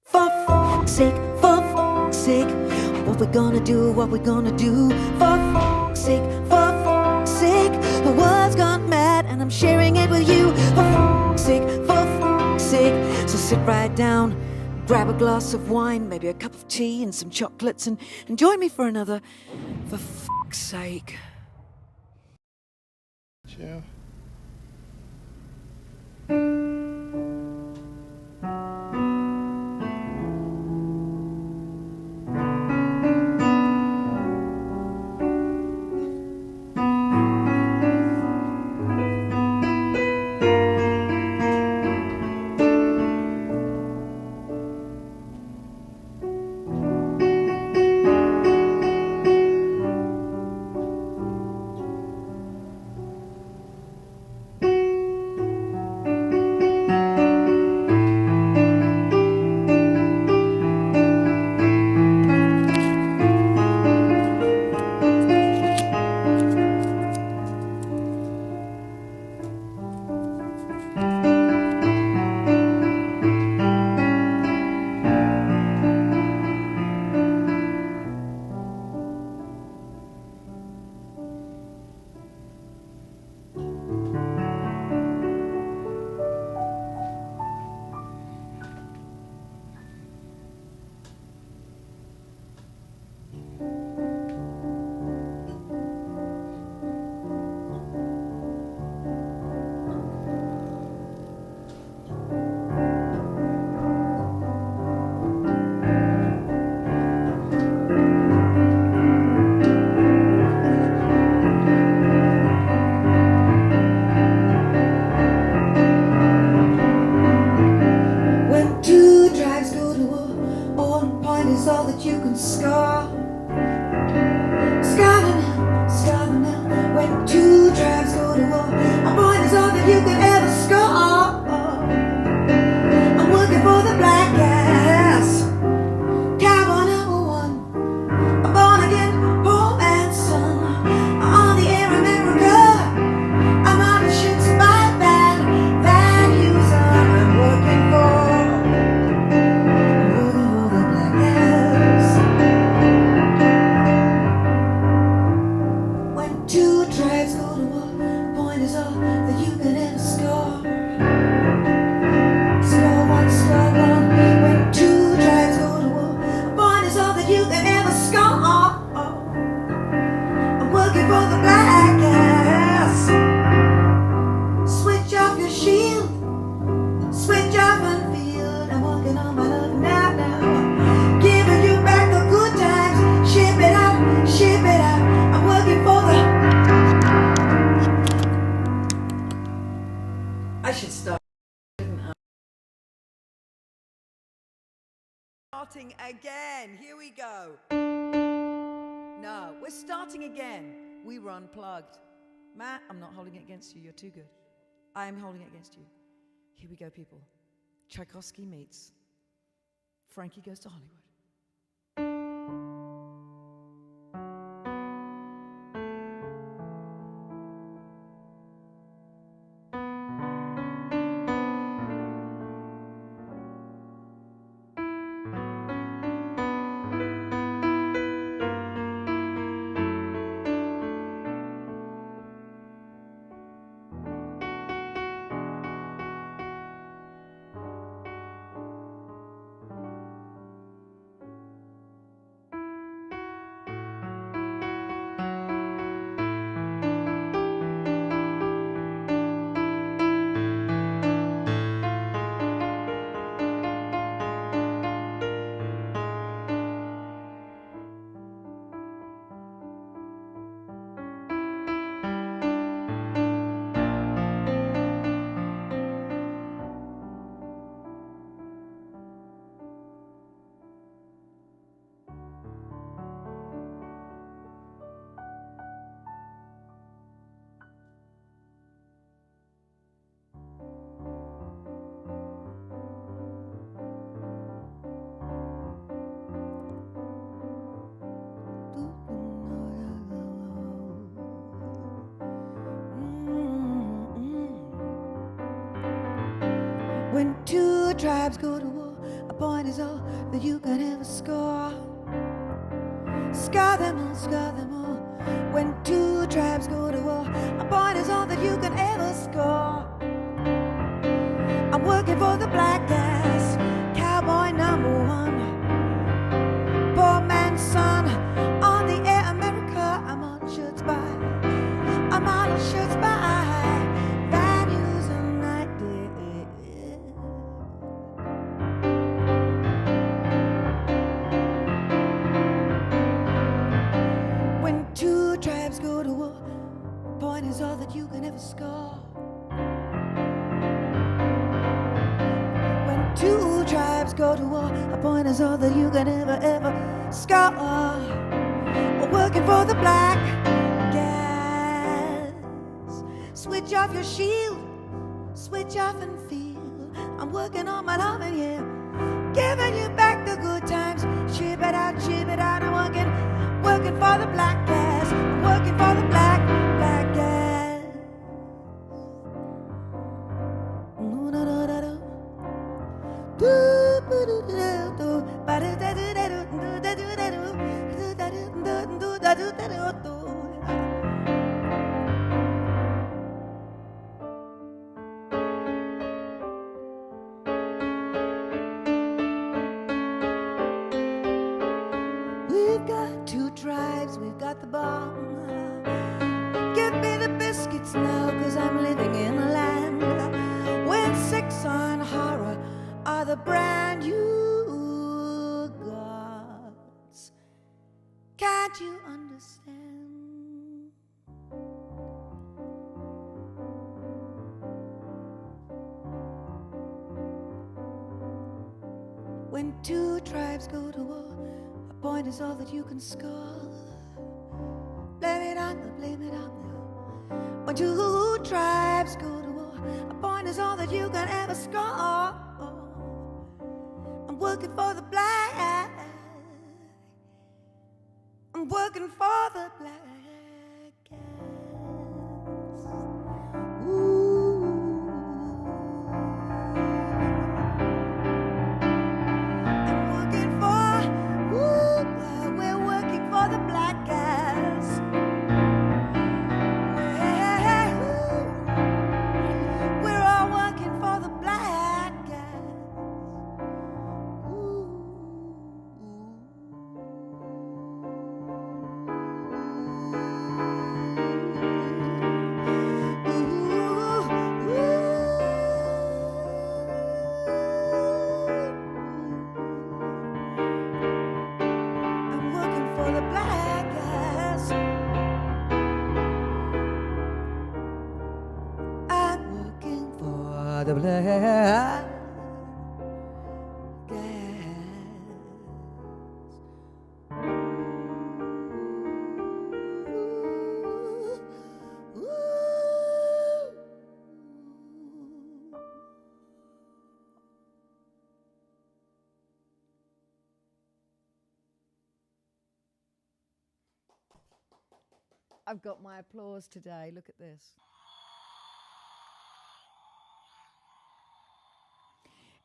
For fuck's sake, for fuck's sake, what we gonna do, what we gonna do? For fuck's sake, the world's gone mad and I'm sharing it with you. For fuck's sake, so sit right down, grab a glass of wine, maybe a cup of tea and some chocolates and join me for another For fuck's sake. Yeah. When two tribes go to war, all point is all that you can score. Scar now. When two tribes go to war, a point is all that you can ever score. I'm working for the black ass, cowboy number one. I'm born again, poor man's son. On the air, America. I'm on the shits by values. I'm working for the black ass. When two tribes go to war, point is all that you can ever score. Score one. When two tribes go to war, point is all that you can ever score. I'm working for the black ass. Switch off your shield, switch off and field. I'm working on my love now. Giving you back the good times, ship it out. I'm working for the... I should stop, shouldn't I? Starting again, here we go. No, we're starting again. We were unplugged. Matt, I'm not holding it against you, you're too good. I am holding it against you. Here we go, people. Tchaikovsky meets Frankie Goes to Hollywood. When two tribes go to war, A point is all that you can ever score. Score them all, score them all. When two tribes go to war, a point is all that you can ever score. I'm working for the black ass, cowboy number one. Poor man's son, on the air America. I'm on shirts by, I'm on shirts by. Values and ideas. When two tribes go to war, a point is all that you can ever score. When two tribes go to war, a point is all that you can ever score. We're working for the black gas. Switch off your shield, switch off and feel. I'm working on my loving, yeah. Giving you back the good times. Ship it out, I'm working for the black gas. I'm working for the black gas. We've got two tribes, we've got the bomb. Give me the biscuits now, 'cause I'm living in a land when sex and horror are the brand new gods. Can't you understand? When two tribes go to war, a point is all that you can score. Blame it on the, blame it on the. When two tribes go to war, a point is all that you can ever score. I'm working for the black. I'm working for the black gas. Ooh. I'm working for, we're working for the black gas. Hey, we're all working for the black gas. I'm working for the black gas. I'm working for the black gas. I've got my applause today. Look at this.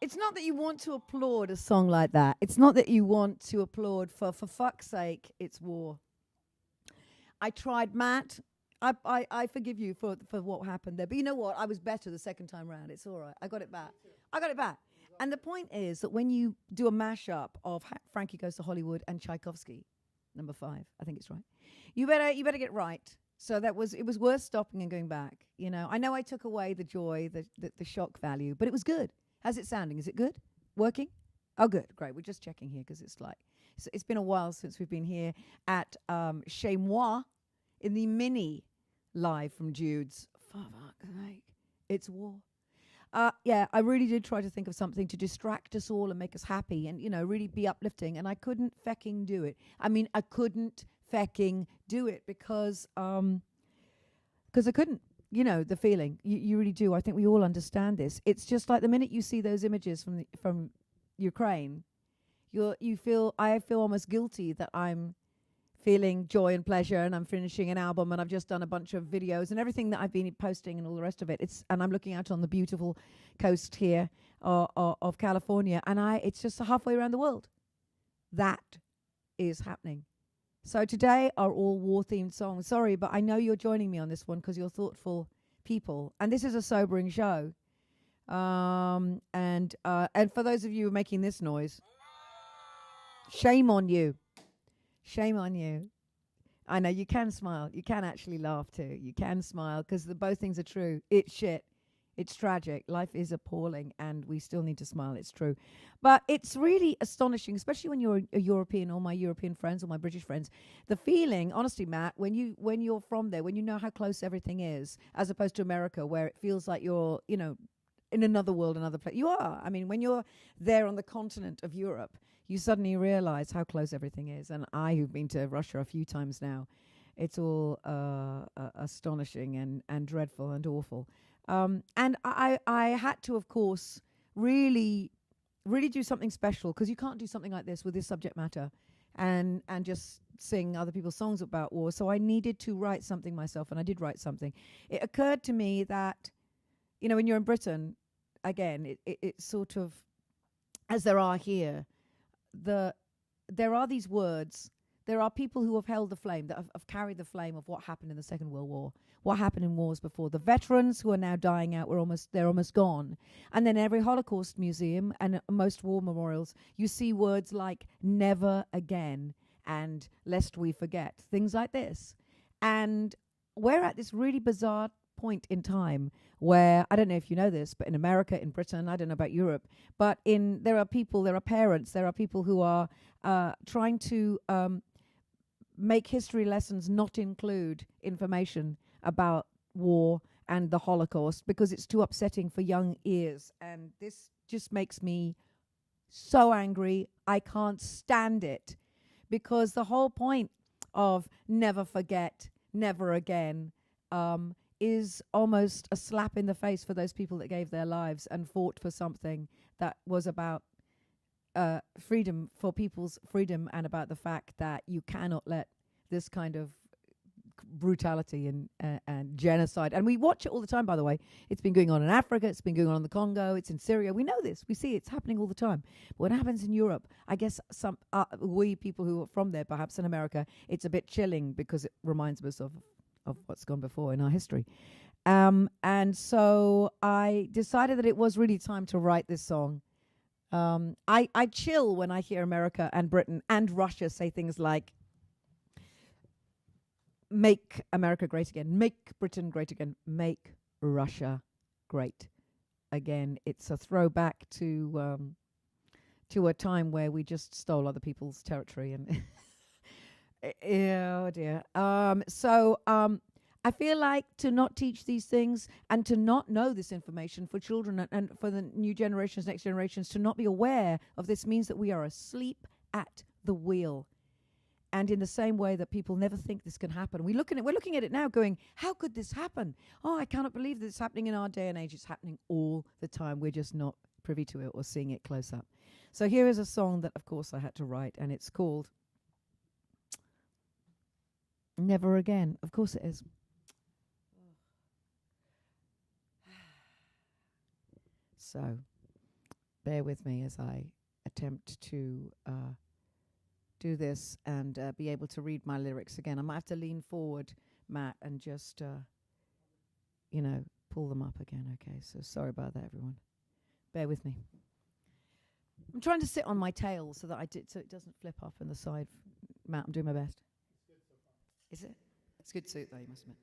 It's not that you want to applaud a song like that. It's not that you want to applaud for fuck's sake, it's war. I tried, Matt. I forgive you for what happened there. But you know what? I was better the second time round. It's all right. I got it back. And the point is that when you do a mashup of Frankie Goes to Hollywood and Tchaikovsky, number 5, I think it's right, you better get right. So it was worth stopping and going back. You know, I know I took away the joy, the shock value, but it was good. How's it sounding? Is it good? Working? Oh, good. Great. We're just checking here because it's been a while since we've been here at Chez Moi in the mini live from Jude's. Fuck's sake. It's war. Yeah, I really did try to think of something to distract us all and make us happy and, you know, really be uplifting. And I couldn't fecking do it. I mean, I couldn't fecking do it because I couldn't. You know, the feeling. You really do. I think we all understand this. It's just like the minute you see those images from Ukraine, I feel almost guilty that I'm feeling joy and pleasure and I'm finishing an album and I've just done a bunch of videos and everything that I've been posting and all the rest of it. And I'm looking out on the beautiful coast here of California, and it's just halfway around the world. That is happening. So today are all war-themed songs. Sorry, but I know you're joining me on this one because you're thoughtful people, and this is a sobering show. And for those of you who are making this noise, shame on you. Shame on you. I know you can smile. You can actually laugh too. You can smile because both things are true. It's shit. It's tragic. Life is appalling, and we still need to smile. It's true. But it's really astonishing, especially when you're a European, or my European friends or my British friends, the feeling, honestly, Matt, when you're from there, when you know how close everything is, as opposed to America, where it feels like you're, in another world, another place. You are. I mean, when you're there on the continent of Europe, you suddenly realize how close everything is. And I, who've been to Russia a few times now, it's all astonishing and dreadful and awful. And I had to, of course, really do something special, because you can't do something like this with this subject matter and just sing other people's songs about war. So I needed to write something myself, and I did write something. It occurred to me that, when you're in Britain, again, it's sort of, as there are here, there are these words. There are people who have held the flame, that have carried the flame of what happened in the Second World War, what happened in wars before. The veterans who are now dying out, they're almost gone. And then every Holocaust museum and most war memorials, you see words like "never again" and "lest we forget," things like this. And we're at this really bizarre point in time where, I don't know if you know this, but in America, in Britain, I don't know about Europe, but there are parents, there are people who are trying to make history lessons not include information about war and the Holocaust, because it's too upsetting for young ears. And this just makes me so angry. I can't stand it, because the whole point of never forget, never again, is almost a slap in the face for those people that gave their lives and fought for something that was about freedom, for people's freedom, and about the fact that you cannot let this kind of brutality and genocide. And we watch it all the time, by the way. It's been going on in Africa, it's been going on in the Congo, it's in Syria. We know this, we see it's happening all the time. But when it happens in Europe, I guess we people who are from there, perhaps in America, it's a bit chilling, because it reminds us of what's gone before in our history. And so I decided that it was really time to write this song. I chill when I hear America and Britain and Russia say things like, "Make America great again, make Britain great again, make Russia great again." It's a throwback to a time where we just stole other people's territory, and oh dear. I feel like to not teach these things and to not know this information for children and for the new generations, next generations, to not be aware of this means that we are asleep at the wheel. And in the same way that people never think this can happen, we're looking at it now going, how could this happen? Oh, I cannot believe that it's happening in our day and age. It's happening all the time. We're just not privy to it or seeing it close up. So here is a song that, of course, I had to write, and it's called "Never Again." Of course it is. So bear with me as I attempt to do this and be able to read my lyrics again. I might have to lean forward, Matt, and just, pull them up again. Okay, so sorry about that, everyone. Bear with me. I'm trying to sit on my tail so it doesn't flip up in the side. Matt, I'm doing my best. Is it? It's a good suit, though, you must admit.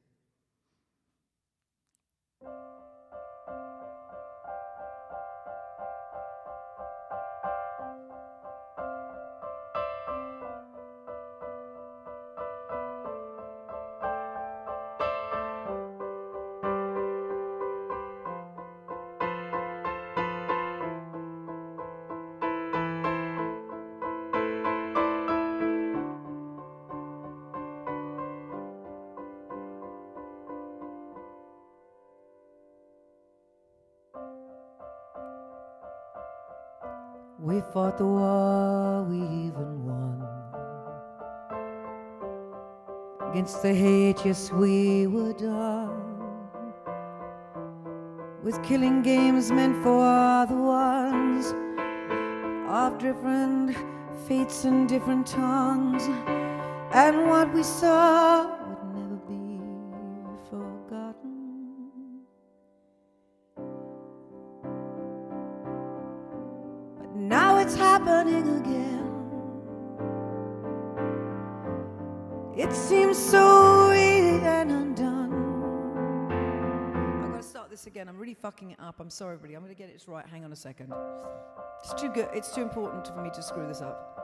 We fought the war, we even won. Against the hate, yes, we were done. With killing games meant for the one. of different fates and different tongues, and what we saw would never be forgotten. But now it's happening again. It seems so real and undone. I've got to start this again. I'm really fucking it up. I'm sorry, everybody. I'm going to get it right. Hang on a second. It's too good. It's too important for me to screw this up.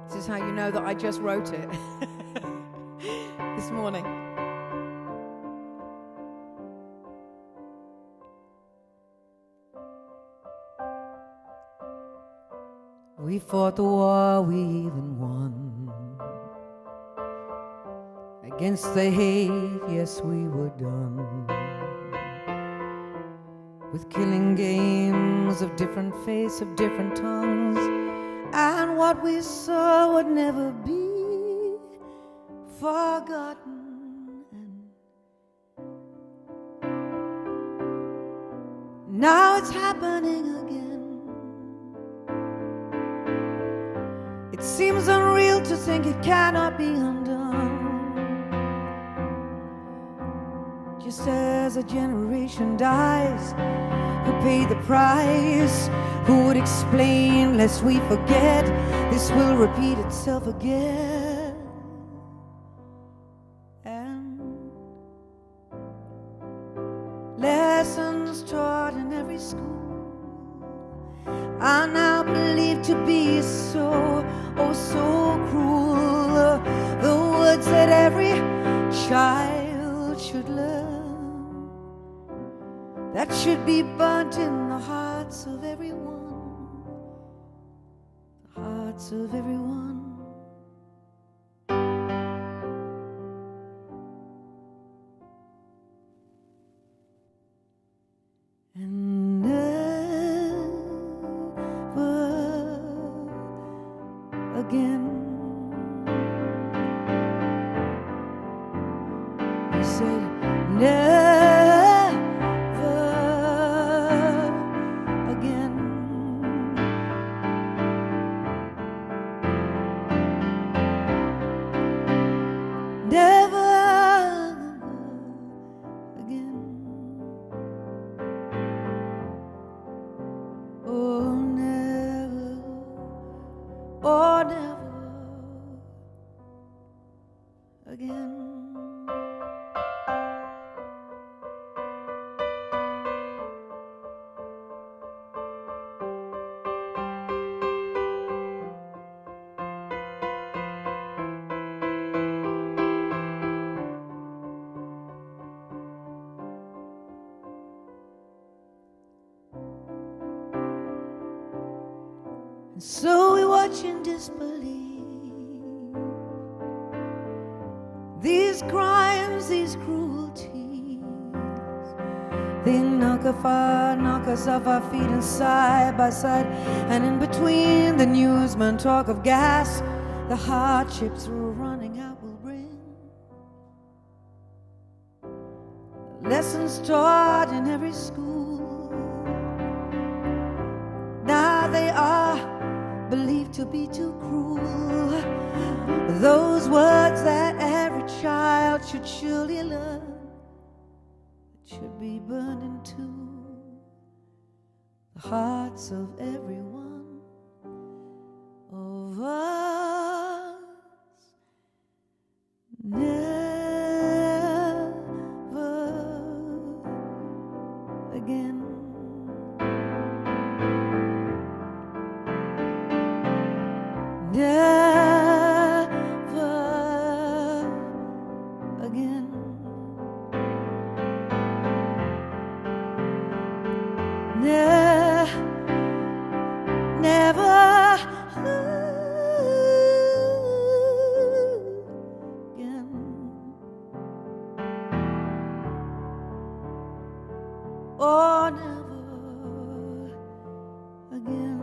This is how you know that I just wrote it this morning. We fought the war, we even won. Against the hate, yes, we were done. With killing games of different face, of different tongues, and what we saw would never be forgotten. And now it's happening again. It seems unreal to think it cannot be undone. Just as a generation dies, who paid the price? Who would explain lest we forget? This will repeat itself again. And lessons taught in every school are now believed to be so, oh so cruel. The words that every child should learn, that should be burnt in the hearts of everyone, the hearts of everyone. And never again. He said, never again. Never again. Oh, never. Oh, never again. And so we watch in disbelief these crimes, these cruelties. They knock us off our feet, and side by side and in between, the newsmen talk of gas. The hardships we're running out will bring lessons taught in every school. Now they are believed to be too cruel. Those words that every child should surely learn, should be burned into the hearts of every one of us. Never again. Never again. Never again. Oh, never again.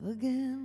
again.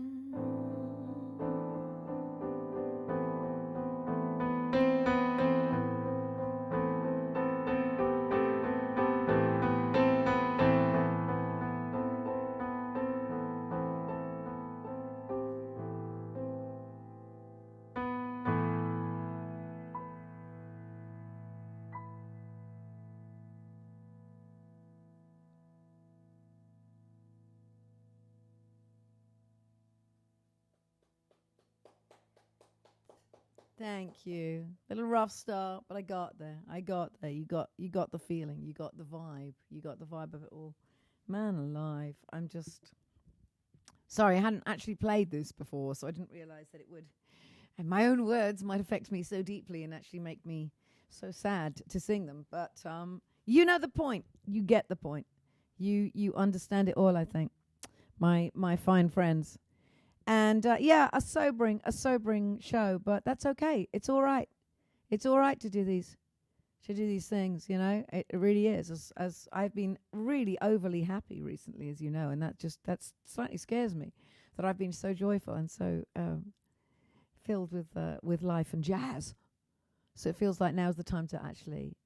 Thank you. A little rough start, but I got there. I got there. You got the feeling. You got the vibe. You got the vibe of it all. Man alive. I'm just sorry, I hadn't actually played this before, so I didn't realize that it would, and my own words might affect me so deeply and actually make me so sad to sing them. But you know the point. You get the point. You understand it all, I think. My fine friends. And yeah, a sobering show, but that's okay. It's all right. It's all right to do these things. You know, it really is. As I've been really overly happy recently, as you know, and that slightly scares me that I've been so joyful and so filled with life and jazz. So it feels like now's the time to actually.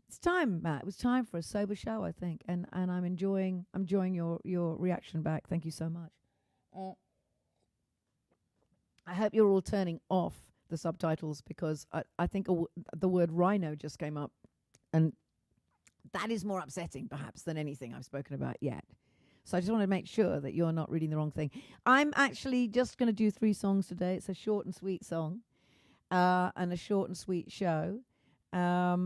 It's time, Matt. It was time for a sober show, I think, and I'm enjoying your reaction back. Thank you so much. I hope you're all turning off the subtitles because I think the word rhino just came up, and that is more upsetting perhaps than anything I've spoken about yet. So I just want to make sure that you're not reading the wrong thing. I'm actually just going to do 3 songs today. It's a short and sweet song and a short and sweet show. But I'm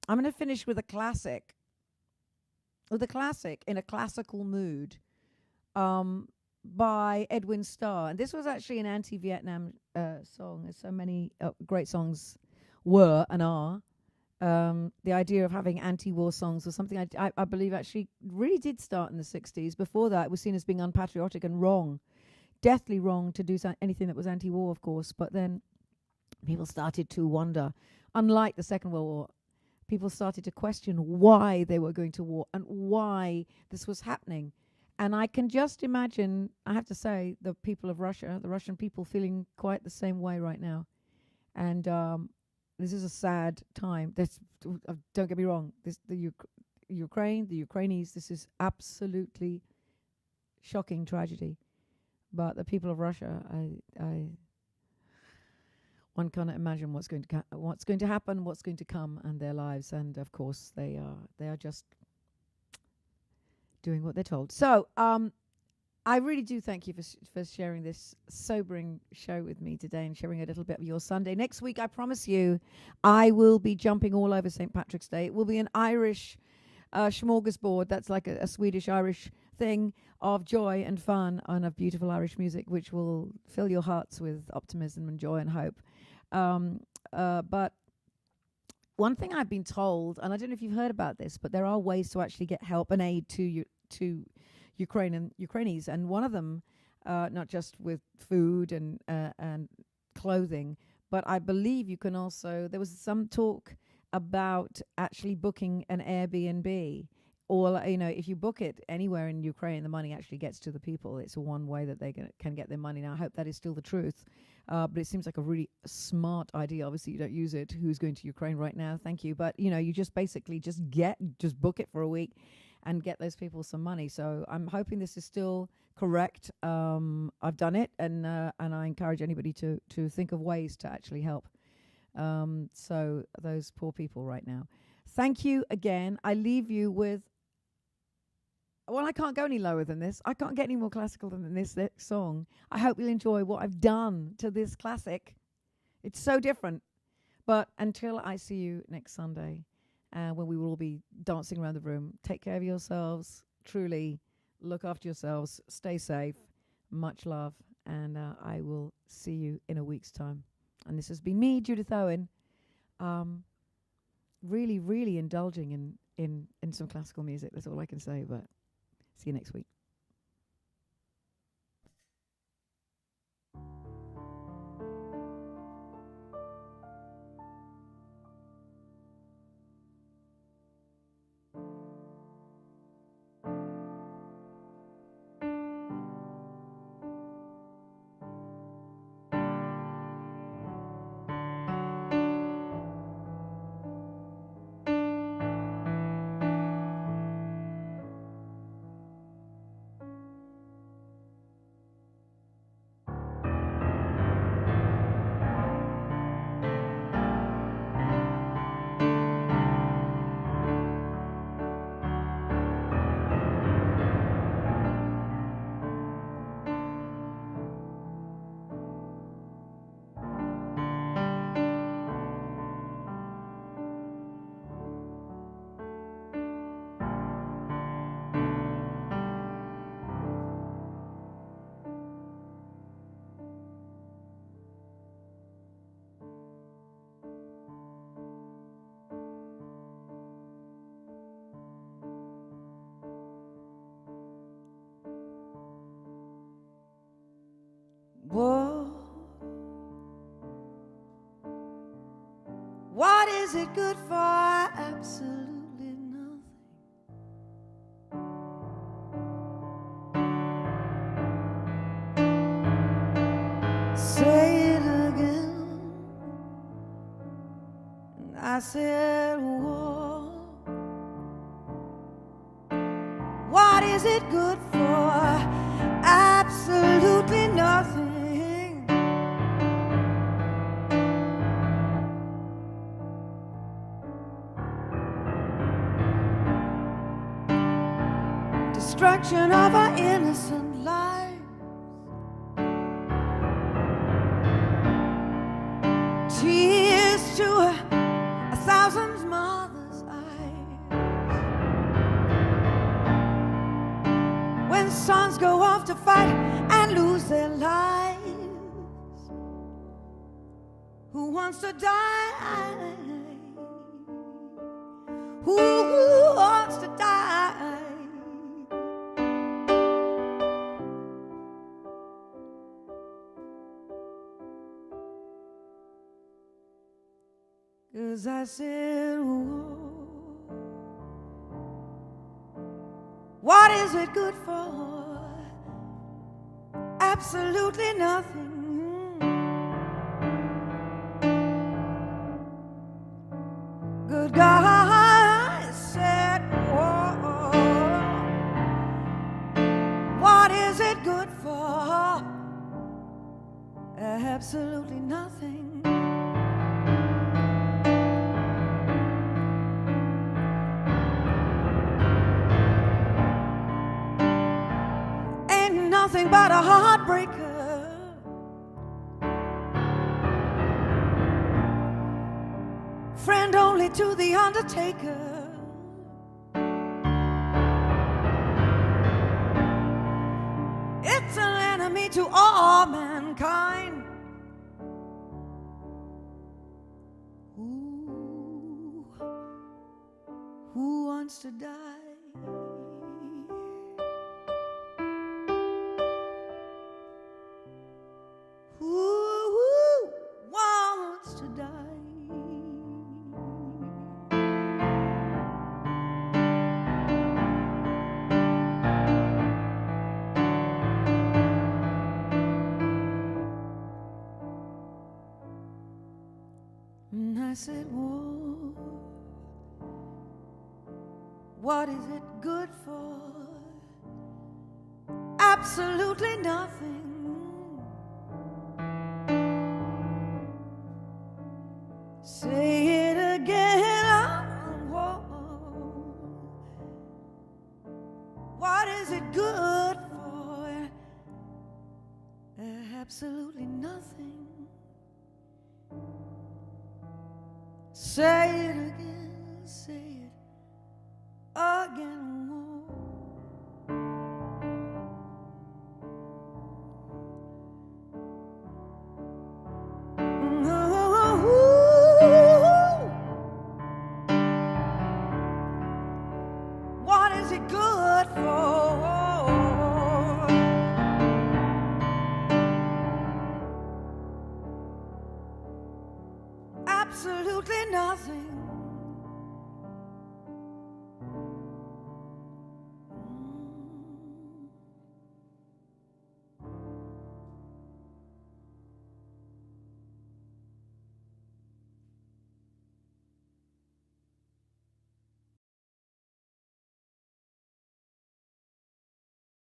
going to finish with a classic. With a classic in a classical mood. By Edwin Starr. And this was actually an anti-Vietnam song, as so many great songs were and are. The idea of having anti-war songs was something I believe actually really did start in the 60s. Before that, it was seen as being unpatriotic and wrong, deathly wrong to do anything that was anti-war, of course. But then people started to wonder, unlike the Second World War, people started to question why they were going to war and why this was happening. And I can just imagine, I have to say, the people of Russia, the Russian people, feeling quite the same way right now. And this is a sad time. Don't get me wrong. Ukraine, the Ukrainians, this is absolutely shocking tragedy. But the people of Russia, one cannot imagine what's going to happen, what's going to come, and their lives. And of course, they are just doing what they're told. So I really do thank you for sharing this sobering show with me today and sharing a little bit of your Sunday. Next week, I promise you, I will be jumping all over St. Patrick's Day. It will be an Irish smorgasbord. That's like a Swedish-Irish thing of joy and fun and of beautiful Irish music, which will fill your hearts with optimism and joy and hope. But one thing I've been told, and I don't know if you've heard about this, but there are ways to actually get help and aid to Ukraine and Ukrainians, and one of them, not just with food and clothing, but I believe you can also. There was some talk about actually booking an Airbnb, or if you book it anywhere in Ukraine, the money actually gets to the people. It's one way that they can get their money. Now, I hope that is still the truth. But it seems like a really smart idea. Obviously, you don't use it. Who's going to Ukraine right now? Thank you. But, you just basically just book it for a week and get those people some money. So I'm hoping this is still correct. I've done it, and I encourage anybody to think of ways to actually help. So those poor people right now. Thank you again. I leave you with, well, I can't go any lower than this. I can't get any more classical than this song. I hope you'll enjoy what I've done to this classic. It's so different. But until I see you next Sunday, when we will all be dancing around the room, take care of yourselves. Truly, look after yourselves. Stay safe. Much love. And I will see you in a week's time. And this has been me, Judith Owen, really, really indulging in some classical music. That's all I can say, but see you next week. is it good for? Absolutely nothing. Say it again. And I said, whoa. What is it good for? Absolutely nothing. Destruction of our innocent lives. Tears to a thousand mothers' eyes. When sons go off to fight and lose their lives, who wants to die? Who wants to die? 'Cause I said, whoa. What is it good for? Absolutely nothing. Good God, I said, whoa. What is it good for? Absolutely nothing. Nothing but a heartbreaker. Friend only to the undertaker. It's an enemy to all mankind. Who wants to die? And I said, whoa, what is it good for? Absolutely nothing. Say it again, whoa. What is it good for? Absolutely nothing. Say it again, say it again, whoa. What is it good for? Absolutely nothing.